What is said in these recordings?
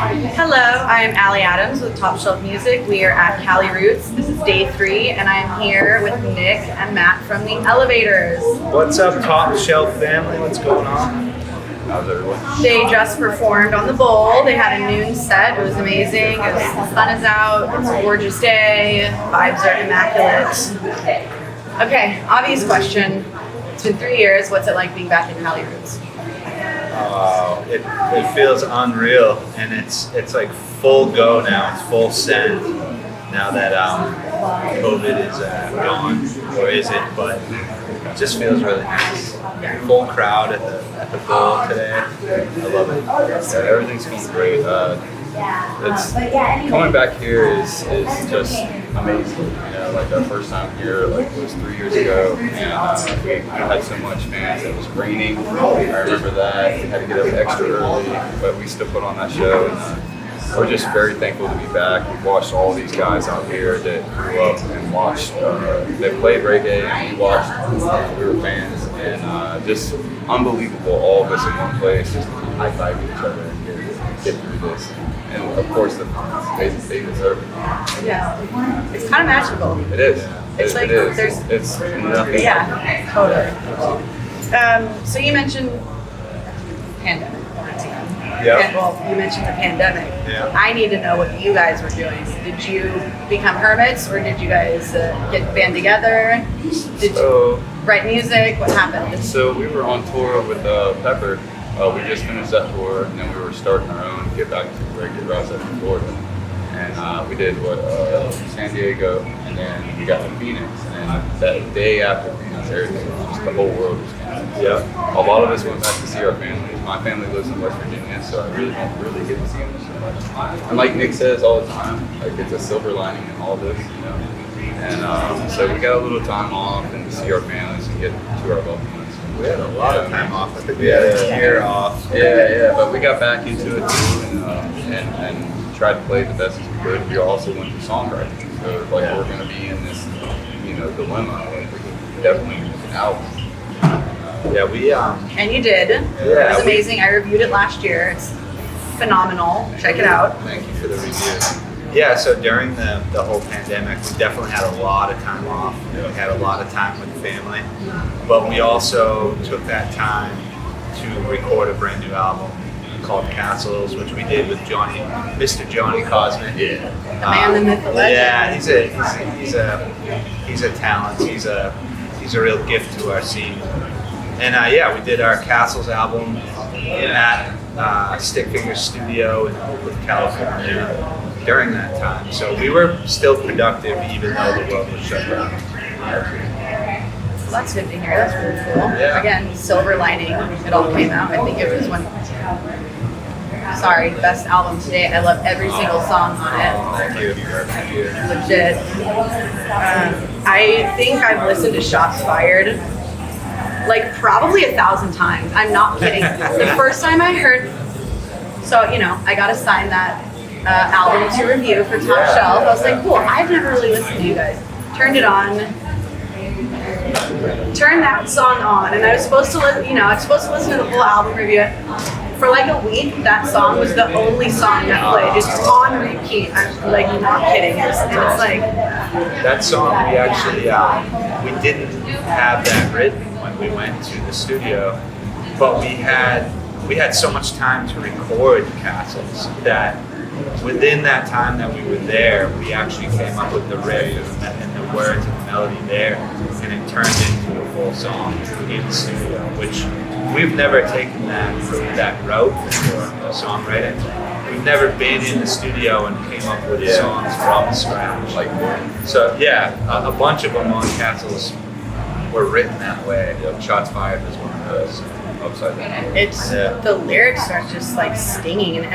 Hello, I am Allie Adams with Top Shelf Music. We are at Cali Roots. This is day 3, and I'm here with Nick and Matt from the Elovaters. What's up, Top Shelf family? What's going on? How's everyone? They just performed on the Bowl. They had a noon set. It was amazing. The sun is out. It's a gorgeous day. Vibes are immaculate. Okay, obvious question. It's been 3 years. What's it like being back in Cali Roots? It feels unreal, and it's like full go now. It's full send now that COVID is gone, or is it? But it just feels really nice. Full crowd at the Bowl today. I love it. Yeah, everything's going great. It's coming back here is just amazing. You know, like our first time here was 3 years ago, and we had so much fans. It was raining. I remember that. We had to get up extra early, but we still put on that show. And we're just very thankful to be back. We've watched all these guys out here that grew up and watched. They played reggae, and we watched. We were fans, and just unbelievable. All of us in one place, just high-fiving each other and get through this. And of course, they deserve it. Yeah, it's kind of magical. It is. It's like it's nothing. Yeah, totally. So you mentioned pandemic. Yeah. Well, you mentioned the pandemic. Yeah. I need to know what you guys were doing. Did you become hermits, or did you guys get band together? Did you write music? What happened? So we were on tour with Pepper. We just finished that tour, and then we were starting our own, get back to the regular routes in Florida. And we did San Diego, and then we got to Phoenix. And that day after Phoenix, everything was just the whole world was canceled. Yeah. A lot of us went back to see our families. My family lives in West Virginia, so I really don't get to see them so much. And like Nick says all the time, like it's a silver lining in all this, you know. And so we got a little time off and to see our families and get to our loved ones. We had a lot of time off. I think we had a year off. Yeah, but we got back into it too, and tried to play the best as we could. We also went to songwriting, so like we're going to be in this, dilemma. Like we could definitely make an album. Yeah, we And you did. Yeah, It was amazing. I reviewed it last year. It's phenomenal. Check it out. Thank you for the review. Yeah, so during the whole pandemic, we definitely had a lot of time off. We had a lot of time with the family, but we also took that time to record a brand new album called Castles, which we did with Mr. Johnny Cosmic. The man, the myth, the legend. Yeah, he's a talent. He's a real gift to our scene. And we did our Castles album at Stick Figure Studio in Oakland, California during that time. So we were still productive even though the world was shut down. Well, that's good to hear. That's really cool. Yeah. Again, silver lining. It all came out. I think it was best album today. I love every single song on it. Thank you. Legit. I think I've listened to Shots Fired like probably 1,000 times. I'm not kidding. The first time I heard, I got assigned that album to review for Top Shelf. I was like, cool. I've never really listened to you guys. Turned it on. Turned that song on, and I was supposed to listen to the full album, review it. For like a week, that song was the only song that played, just on repeat. I'm like not kidding. And it's like that song we actually we didn't have that written when we went to the studio, but we had so much time to record Castles that within that time that we were there, we actually came up with the riff and the words and the melody there, and it turned into a full song in the studio, which we've never taken that route for songwriting. We've never been in the studio and came up with songs from scratch. A bunch of them on Castles were written that way. Shots Fired is one of those. Upside down. The lyrics are just like stinging, and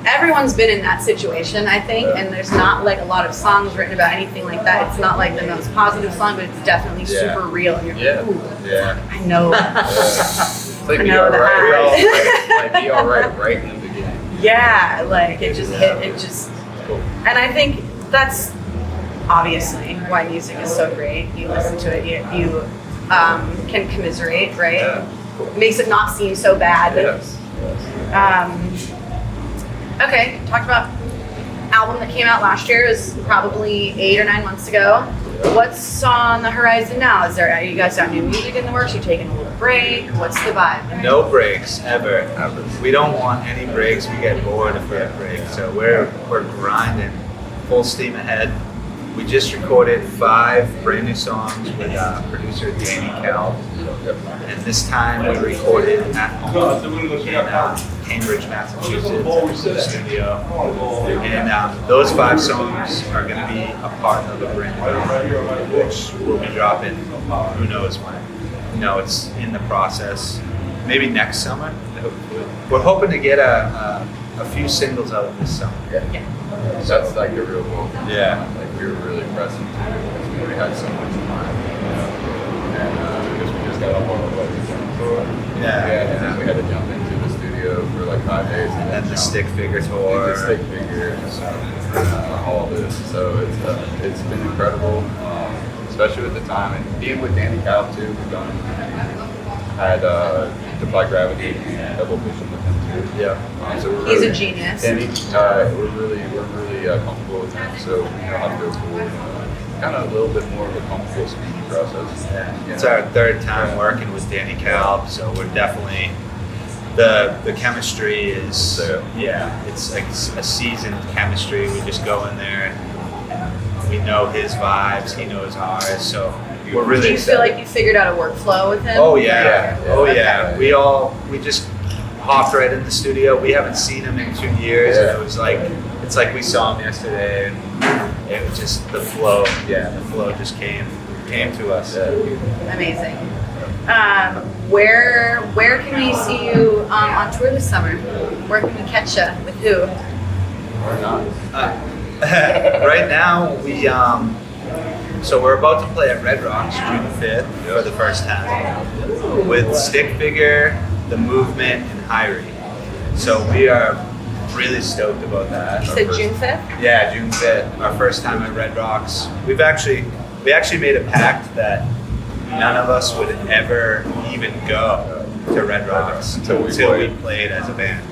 everyone's been in that situation, I think. And there's not like a lot of songs written about anything like that. It's not like the most positive song, but it's definitely super real. And you're like, ooh, I know. It's like I know that. Be all right in the beginning. Yeah, like it just hit. It just, and I think that's obviously why music is so great. You listen to it, you can commiserate, right? Yeah. Makes it not seem so bad. Yes. Okay, talked about album that came out last year. It was probably 8 or 9 months ago. What's on the horizon now? Are you guys got new music in the works? You taking a little break? What's the vibe? No breaks ever. We don't want any breaks. We get bored if we have breaks. So we're grinding, full steam ahead. We just recorded 5 brand new songs with producer Danny Kalb, and this time we recorded at home in Cambridge, Massachusetts, studio. And those 5 songs are going to be a part of a brand new album, which we'll be dropping. Who knows when? It's in the process. Maybe next summer. We're hoping to get a few singles out this summer. Yeah. That's like the real goal. Yeah. Like we were really pressing because we had so much time, and because we just got off on a tour. And then we had to jump into the studio for like 5 days, and then the stick figure tour. The stick figure, all of this. So it's been incredible, especially with the time and being with Danny Kalb too. We've had Defy Gravity, double vision with him too. Yeah. So He's a genius. And we're really comfortable with him. So we know how to go forward. Kind of a little bit more of a comfortable speedy process. Yeah. It's our 3rd time working with Danny Kalb, so we're definitely the chemistry is it's like a seasoned chemistry. We just go in there and we know his vibes, he knows ours, so we're really Do you feel like you figured out a workflow with him? Oh yeah. Okay. We just hopped right in the studio. We haven't seen him in 2 years, and it's like we saw him yesterday, and it was just the flow. Yeah, the flow just came to us. Amazing. Where can we see you on tour this summer? Where can we catch you? With who? Or not. Right now, so we're about to play at Red Rocks June 5th for the first time with Stick Figure, The Movement, and Hyrie. So we are really stoked about that. You said June 5th? Yeah, June 5th, our first time at Red Rocks. We actually made a pact that none of us would ever even go to Red Rocks until we played as a band.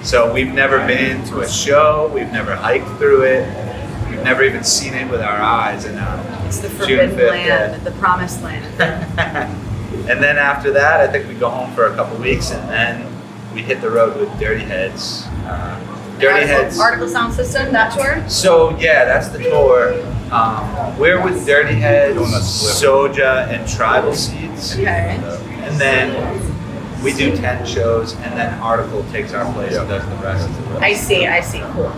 So we've never been to a show, we've never hiked through it, we've never even seen it with our eyes, and it's the forbidden land, the promised land. And then after that, I think we go home for a couple weeks, and then we hit the road with Dirty Heads. Article Sound System, that tour? So yeah, that's the tour. We're with Dirty Heads, Soja, and Tribal Seeds. Okay. And then we do 10 shows, and then Article takes our place and does the rest. I see. Cool.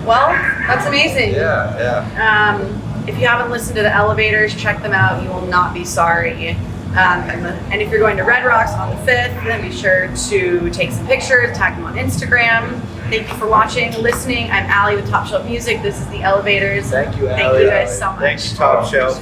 Well, that's amazing. Yeah. If you haven't listened to the Elovaters, check them out. You will not be sorry. And if you're going to Red Rocks on the 5th, then be sure to take some pictures, tag them on Instagram. Thank you for watching, listening. I'm Allie with Top Shelf Music. This is the Elevators. Thank you, Allie. Thank you guys so much. Thanks, Top Shelf.